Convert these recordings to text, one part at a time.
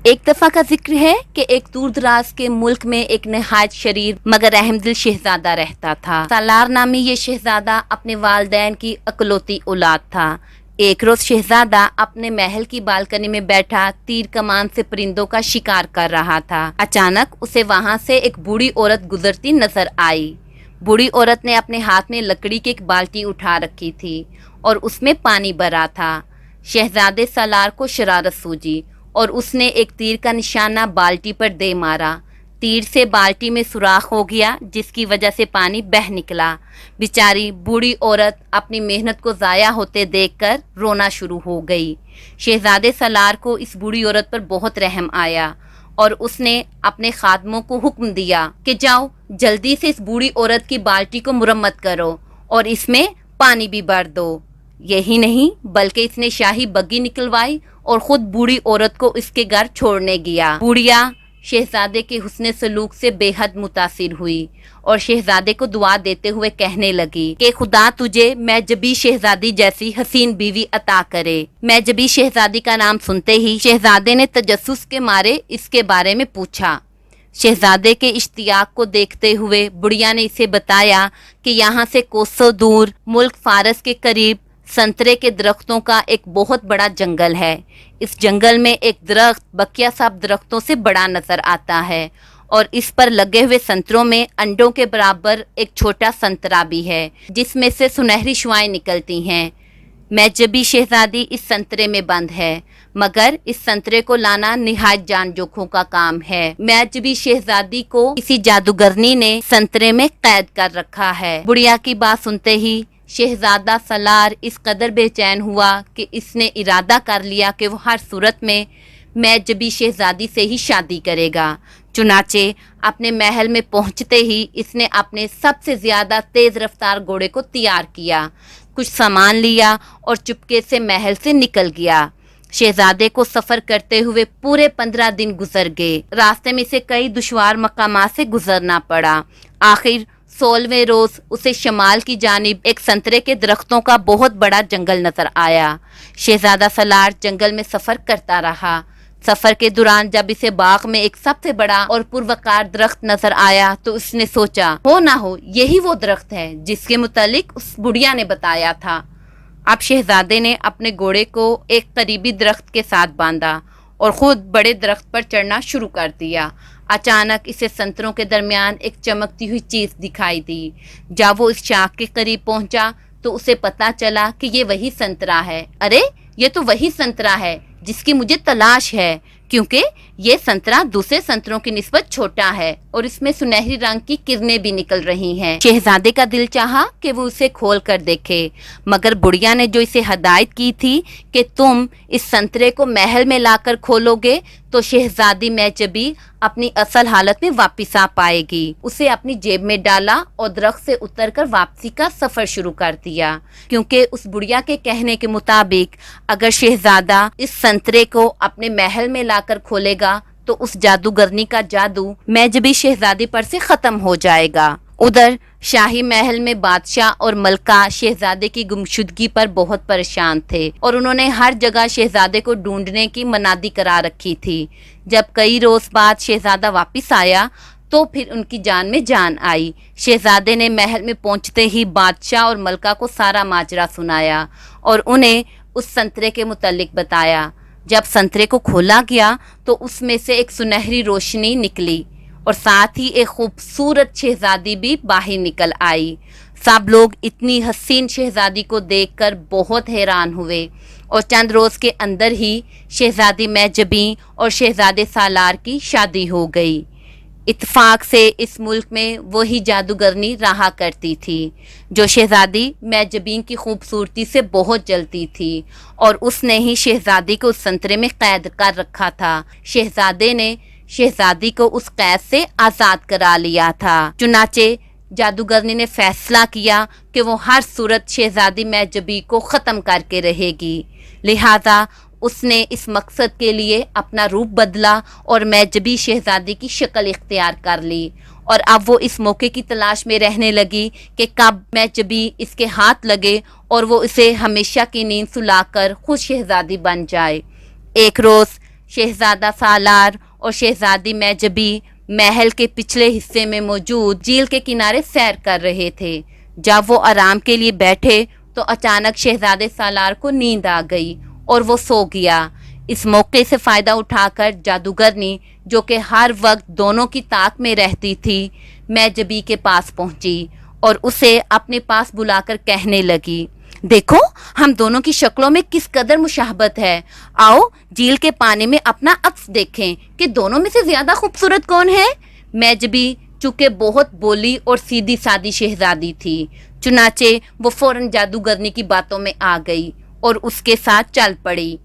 ایک دفعہ کا ذکر ہے کہ ایک دور دراز کے ملک میں ایک نہایت شریر مگر رحم دل شہزادہ رہتا تھا۔ سالار نامی یہ شہزادہ اپنے والدین کی اکلوتی اولاد تھا۔ ایک روز شہزادہ اپنے محل کی بالکنی میں بیٹھا تیر کمان سے پرندوں کا شکار کر رہا تھا۔ اچانک اسے وہاں سے ایک بوڑھی عورت گزرتی نظر آئی۔ بوڑھی عورت نے اپنے ہاتھ میں لکڑی کی ایک بالٹی اٹھا رکھی تھی اور اس میں پانی بھرا تھا۔ شہزادے سالار کو شرارت سوجی اور اس نے ایک تیر کا نشانہ بالٹی پر دے مارا۔ تیر سے بالٹی میں سوراخ ہو گیا جس کی وجہ سے پانی بہہ نکلا۔ بیچاری بوڑھی عورت اپنی محنت کو ضائع ہوتے دیکھ کر رونا شروع ہو گئی۔ شہزادے سالار کو اس بوڑھی عورت پر بہت رحم آیا اور اس نے اپنے خادموں کو حکم دیا کہ جاؤ جلدی سے اس بوڑھی عورت کی بالٹی کو مرمت کرو اور اس میں پانی بھی بھر دو۔ یہی نہیں بلکہ اس نے شاہی بگی نکلوائی اور خود بوڑھی عورت کو اس کے گھر چھوڑنے گیا۔ بوڑھیا شہزادے کے حسن سلوک سے بے حد متاثر ہوئی اور شہزادے کو دعا دیتے ہوئے کہنے لگی کہ خدا تجھے معجبی شہزادی جیسی حسین بیوی عطا کرے۔ معجبی شہزادی کا نام سنتے ہی شہزادے نے تجسس کے مارے اس کے بارے میں پوچھا۔ شہزادے کے اشتیاق کو دیکھتے ہوئے بڑھیا نے اسے بتایا کہ یہاں سے کوسوں دور ملک فارس کے قریب سنترے کے درختوں کا ایک بہت بڑا جنگل ہے۔ اس جنگل میں ایک درخت بقیہ سب درختوں سے بڑا نظر آتا ہے اور اس پر لگے ہوئے سنتروں میں انڈوں کے برابر ایک چھوٹا سنترا بھی ہے جس میں سے سنہری شعاعیں نکلتی ہیں۔ معجبی شہزادی اس سنترے میں بند ہے مگر اس سنترے کو لانا نہایت جان جوکھوں کا کام ہے۔ معجبی شہزادی کو کسی جادوگرنی نے سنترے میں قید کر رکھا ہے۔ بڑھیا کی بات سنتے ہی شہزادہ سالار اس قدر بے چین ہوا کہ اس نے ارادہ کر لیا کہ وہ ہر صورت میں معجبی شہزادی سے ہی شادی کرے گا۔ چنانچہ اپنے محل میں پہنچتے ہی اس نے اپنے سب سے زیادہ تیز رفتار گھوڑے کو تیار کیا، کچھ سامان لیا اور چپکے سے محل سے نکل گیا۔ شہزادے کو سفر کرتے ہوئے پورے 15 دن گزر گئے۔ راستے میں سے کئی دشوار مقامات سے گزرنا پڑا۔ آخر 16ویں روز اسے شمال کی جانب ایک سنترے کے درختوں کا بہت بڑا جنگل نظر آیا۔ شہزادہ سالار جنگل میں سفر کرتا رہا۔ سفر کے دوران جب اسے باغ میں ایک سب سے بڑا اور پروقار درخت نظر آیا تو اس نے سوچا ہو نہ ہو یہی وہ درخت ہے جس کے متعلق اس بڑھیا نے بتایا تھا۔ اب شہزادے نے اپنے گھوڑے کو ایک قریبی درخت کے ساتھ باندھا اور خود بڑے درخت پر چڑھنا شروع کر دیا۔ اچانک اسے سنتروں کے درمیان ایک چمکتی ہوئی چیز دکھائی دی۔ جب وہ اس شاخ کے قریب پہنچا تو اسے پتا چلا کہ یہ وہی سنترا ہے۔ ارے یہ تو وہی سنترا ہے جس کی مجھے تلاش ہے، کیونکہ یہ سنترا دوسرے سنتروں کی نسبت چھوٹا ہے اور اس میں سنہری رنگ کی کرنیں بھی نکل رہی ہیں۔ شہزادے کا دل چاہا کہ وہ اسے کھول کر دیکھے مگر بڑھیا نے جو اسے ہدایت کی تھی کہ تم اس سنترے کو محل میں لا کر کھولو گے تو شہزادی معجبی اپنی اصل حالت میں واپس آ پائے گی۔ اسے اپنی جیب میں ڈالا اور درخت سے اتر کر واپسی کا سفر شروع کر دیا، کیونکہ اس بڑھیا کے کہنے کے مطابق اگر شہزادہ اس سنترے کو اپنے محل میں لا کر کھولے گا تو اس جادوگرنی کا جادو معجبی شہزادی پر سے ختم ہو جائے گا۔ ادھر شاہی محل میں بادشاہ اور ملکہ شہزادے کی گمشدگی پر بہت پریشان تھے اور انہوں نے ہر جگہ شہزادے کو ڈھونڈنے کی منادی کرا رکھی تھی۔ جب کئی روز بعد شہزادہ واپس آیا تو پھر ان کی جان میں جان آئی۔ شہزادے نے محل میں پہنچتے ہی بادشاہ اور ملکہ کو سارا ماجرا سنایا اور انہیں اس سنترے کے متعلق بتایا۔ جب سنترے کو کھولا گیا تو اس میں سے ایک سنہری روشنی نکلی اور ساتھ ہی ایک خوبصورت شہزادی بھی باہر نکل آئی۔ سب لوگ اتنی حسین شہزادی کو دیکھ کر بہت حیران ہوئے اور چند روز کے اندر ہی شہزادی معجبی اور شہزادے سالار کی شادی ہو گئی۔ اتفاق سے اس ملک میں وہی جادوگرنی رہا کرتی تھی جو شہزادی معجبین کی خوبصورتی سے بہت جلتی تھی اور اس نے ہی شہزادی کو اس سنترے میں قید کر رکھا تھا۔ شہزادے نے شہزادی کو اس قید سے آزاد کرا لیا تھا۔ چنانچہ جادوگرنی نے فیصلہ کیا کہ وہ ہر صورت شہزادی معجبی کو ختم کر کے رہے گی، لہذا اس نے اس مقصد کے لیے اپنا روپ بدلا اور معجبی شہزادی کی شکل اختیار کر لی اور اب وہ اس موقع کی تلاش میں رہنے لگی کہ کب معجبی اس کے ہاتھ لگے اور وہ اسے ہمیشہ کی نیند سلا کر خود شہزادی بن جائے۔ ایک روز शहजादा सालार और शहजादी मैजबी महल के पिछले हिस्से में मौजूद झील के किनारे सैर कर रहे थे। जब वो आराम के लिए बैठे तो अचानक शहजादे सालार को नींद आ गई और वो सो गया। इस मौके से फ़ायदा उठाकर जादूगरनी, जो कि हर वक्त दोनों की ताक में रहती थी, मैजबी के पास पहुंची और उसे अपने पास बुलाकर कहने लगी, देखो हम दोनों की शक्लों में किस कदर मुशाहबत है। आओ झील के पानी में अपना अक्स देखें कि दोनों में से ज्यादा खूबसूरत कौन है। मैजबी चूंकि बहुत बोली और सीधी सादी शहजादी थी, चुनाचे वो फौरन जादूगरनी की बातों में आ गई और उसके साथ चल पड़ी।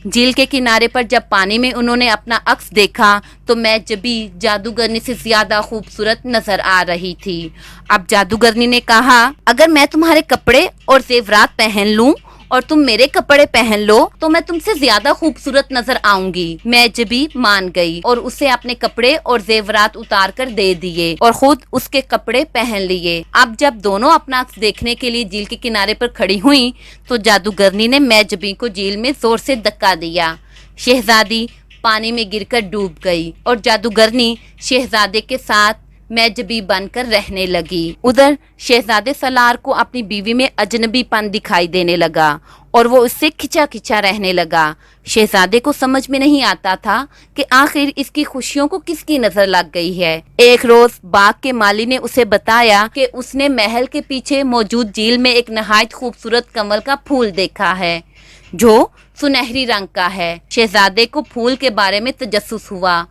झील के किनारे पर जब पानी में उन्होंने अपना अक्स देखा तो मैजबी जादूगरनी से ज्यादा खूबसूरत नजर आ रही थी। अब जादूगरनी ने कहा, अगर मैं तुम्हारे कपड़े और जेवरात पहन लूं और तुम मेरे कपड़े पहन लो तो मैं तुमसे ज्यादा खूबसूरत नजर आऊंगी। मैजबी मान गई और उसे अपने कपड़े और जेवरात उतार कर दे दिए और खुद उसके कपड़े पहन लिए। अब जब दोनों अपना अक्स देखने के लिए झील के किनारे पर खड़ी हुई तो जादूगरनी ने मैजबी को झील में जोर से धक्का दिया। शहजादी पानी में गिरकर डूब गई और जादूगरनी शहजादे के साथ मैजबी बनकर रहने लगी। उधर शहजादे सलार को अपनी बीवी में अजनबीपन दिखाई देने लगा और वो उससे खिंचा खिंचा रहने लगा। शहजादे को समझ में नहीं आता था कि आखिर इसकी खुशियों को किसकी नजर लग गई है। एक रोज बाग के माली ने उसे बताया कि उसने महल के पीछे मौजूद झील में एक नहायत खूबसूरत कमल का फूल देखा है जो सुनहरी रंग का है। शहजादे को फूल के बारे में तजस्सुस हुआ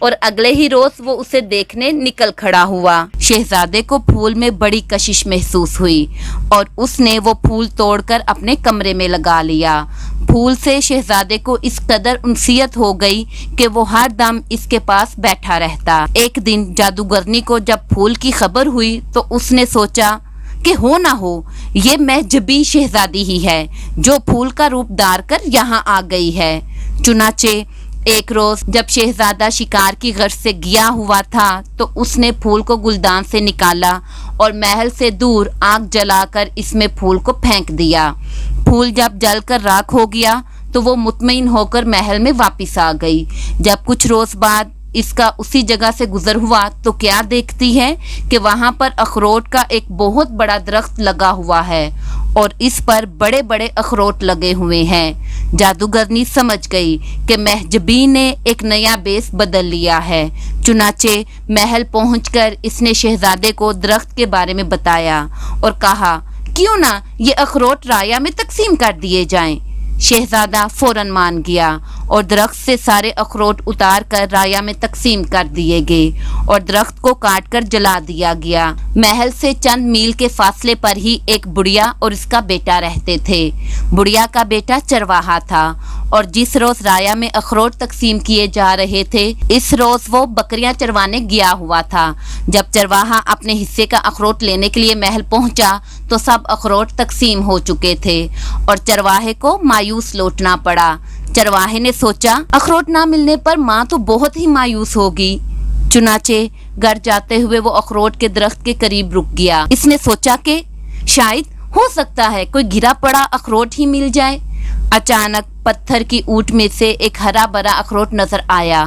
और अगले ही रोज वो उसे देखने निकल खड़ा हुआ। शहजादे को फूल में बड़ी कशिश महसूस हुई और उसने वो फूल तोड़कर अपने कमरे में लगा लिया। फूल से शहजादे को इस कदर उनसियत हो गई कि वो हर दम इसके पास बैठा रहता। एक दिन जादूगरनी को जब फूल की खबर हुई तो उसने सोचा कि हो ना हो ये मैजबी शहजादी ही है जो फूल का रूप धार कर यहाँ आ गई है। चुनाचे एक रोज जब शहजादा शिकार की गर्ज से गया हुआ था तो उसने फूल को गुलदान से निकाला और महल से दूर आग जलाकर इसमें फूल को फेंक दिया। फूल जब जलकर राख हो गया तो वो मुतमईन होकर महल में वापस आ गई। जब कुछ रोज बाद इसका उसी जगह से गुजर हुआ तो क्या देखती है कि वहां पर अखरोट का एक बहुत बड़ा दरख्त लगा हुआ है और इस पर बड़े बड़े अखरोट लगे हुए हैं। जादूगरनी समझ गई कि महजबी ने एक नया बेस बदल लिया है। चुनाचे महल पहुंचकर इसने शहजादे को दरख्त के बारे में बताया और कहा, क्यों ना ये अखरोट राया में तकसीम कर दिए जाएं। शहजादा फौरन मान गया और दरख्त से सारे अखरोट उतार कर राया में तकसीम कर दिए गए और दरख्त को काट कर जला दिया गया। महल से चंद मील के फासले पर ही एक बुढ़िया और इसका बेटा रहते थे। बुढ़िया का बेटा चरवाहा था और जिस रोज राया में अखरोट तकसीम किए जा रहे थे इस रोज वो बकरियां चरवाने गया हुआ था। जब चरवाहा अपने हिस्से का अखरोट लेने के लिए महल पहुंचा तो सब अखरोट तकसीम हो चुके थे और चरवाहे को मायूस लौटना पड़ा। चरवाहे ने सोचा, अखरोट ना मिलने पर माँ तो बहुत ही मायूस होगी। चुनाचे घर जाते हुए वो अखरोट के दरख्त के करीब रुक गया। इसने सोचा कि शायद हो सकता है कोई गिरा पड़ा अखरोट ही मिल जाए। अचानक पत्थर की ऊंट में से एक हरा भरा अखरोट नजर आया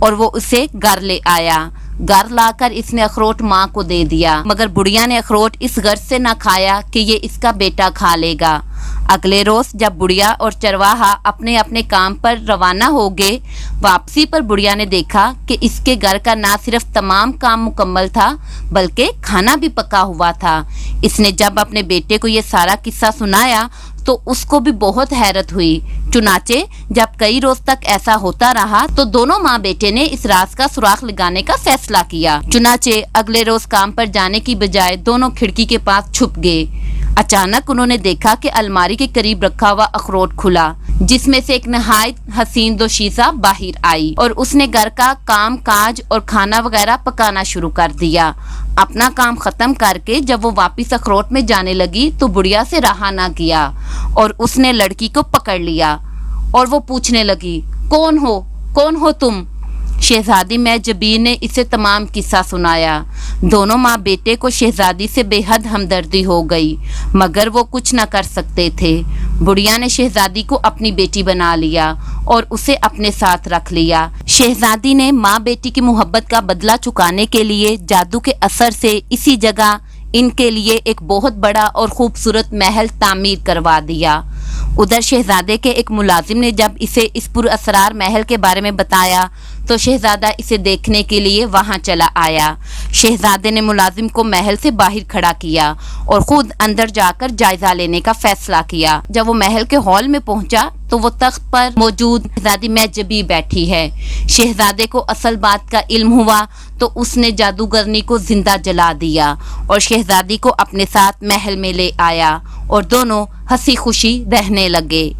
और वो उसे घर ले आया। घर लाकर इसने अखरोट माँ को दे दिया, मगर बुढ़िया ने अखरोट इस गर्ज से न खाया कि ये इसका बेटा खा लेगा। अगले रोज जब बुढ़िया और चरवाहा अपने अपने काम पर रवाना हो गए, वापसी पर बुढ़िया ने देखा कि इसके घर का ना सिर्फ तमाम काम मुकम्मल था बल्कि खाना भी पका हुआ था। इसने जब अपने बेटे को ये सारा किस्सा सुनाया तो उसको भी बहुत हैरत हुई। चुनाचे जब कई रोज तक ऐसा होता रहा तो दोनों माँ बेटे ने इस राज का सुराग लगाने का फैसला किया। चुनाचे अगले रोज काम पर जाने की बजाय दोनों खिड़की के पास छुप गए। अचानक उन्होंने देखा कि अलमारी के करीब रखा हुआ अखरोट खुला, जिसमें से एक नहायत हसीन दोशीज़ा बाहर आई और उसने घर का काम काज और खाना वगैरह पकाना शुरू कर दिया। अपना काम खत्म करके जब वो वापस अखरोट में जाने लगी तो बुढ़िया से रहा ना गया और उसने लड़की को पकड़ लिया और वो पूछने लगी, कौन हो तुम? शहजादी मैं जबीर ने इसे तमाम किस्सा सुनाया। दोनों माँ बेटे को शहजादी से बेहद हमदर्दी हो गई, मगर वो कुछ न कर सकते थे। बुढ़िया ने शहजादी को अपनी बेटी बना लिया और उसे अपने साथ रख लिया। शहजादी ने माँ बेटी की मोहब्बत का बदला चुकाने के लिए जादू के असर से इसी जगह इनके लिए एक बहुत बड़ा और खूबसूरत महल तामीर करवा दिया। उधर शहजादे के एक मुलाजिम ने जब इसे इस पुरअसरार महल के बारे में बताया तो शहजादा इसे देखने के लिए वहां चला आया। शहजादे ने मुलाजिम को महल से बाहर खड़ा किया और खुद अंदर जाकर जायजा लेने का फैसला किया। जब वो महल के हॉल में पहुंचा तो वो तख्त पर मौजूद शहजादी महजबी बैठी है। शहजादे को असल बात का इल्म हुआ तो उसने जादूगरनी को जिंदा जला दिया और शहजादी को अपने साथ महल में ले आया और दोनों हंसी खुशी रहने लगे।